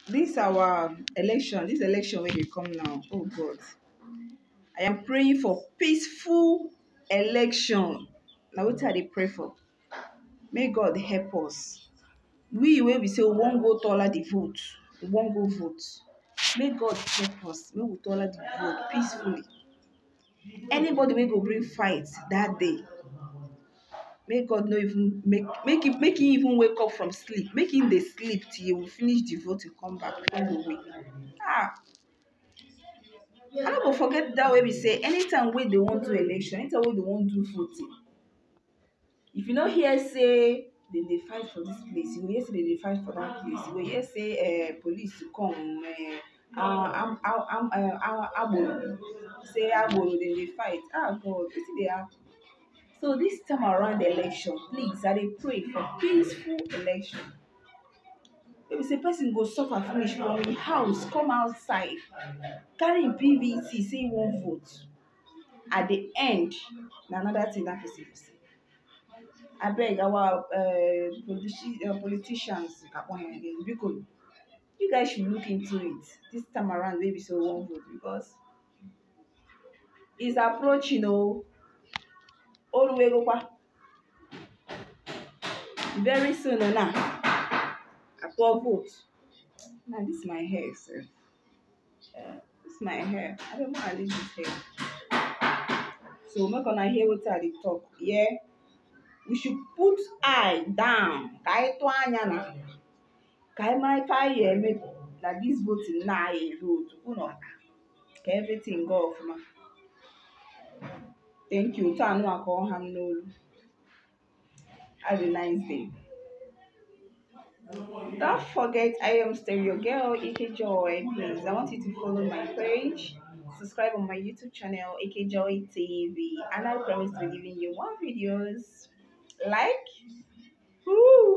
this our election, this election where they come now. Oh God. I am praying for peaceful election. Now what are they pray for? May God help us. We where we say we won't go taller the vote. We won't go vote. May God help us. May we taller the vote peacefully. Anybody will go bring fight that day. May God not even make him even wake up from sleep. Make him they sleep till you will finish the vote and come back. Come away. Ah, I don't go forget that way we say anytime when they want to election, anytime when they want to do voting. If you not hear say they fight for this place, you will hear say they fight for that place. You will hear say police come. Abolo. Say Abolo, then they fight. Ah God, what they happen? So this time around the election, please, I dey pray for peaceful election. If a person go suffer finish from im house, come outside, carry im PVC, say he wan vote. At the end, na another thing that person go say. Abeg, our politicians, because you guys should look into it this time around. Maybe so one vote because it's approaching. Oh, all the way go back. Very soon now. I go vote. Now this is my hair, sir. This is my hair. I don't know how I leave this hair. So make gonna hear what I dey talk. Yeah, we should put eye down. Kai to anya na. Kai my fire make that this voting na a road. Everything go off ma. Thank you. Tanu ako ham no. Have a nice day. Don't forget, I am still your girl, IKEJOY. Please, I want you to follow my page, subscribe on my YouTube channel, IKEJOYTV, and I promise to be giving you more videos like, woo,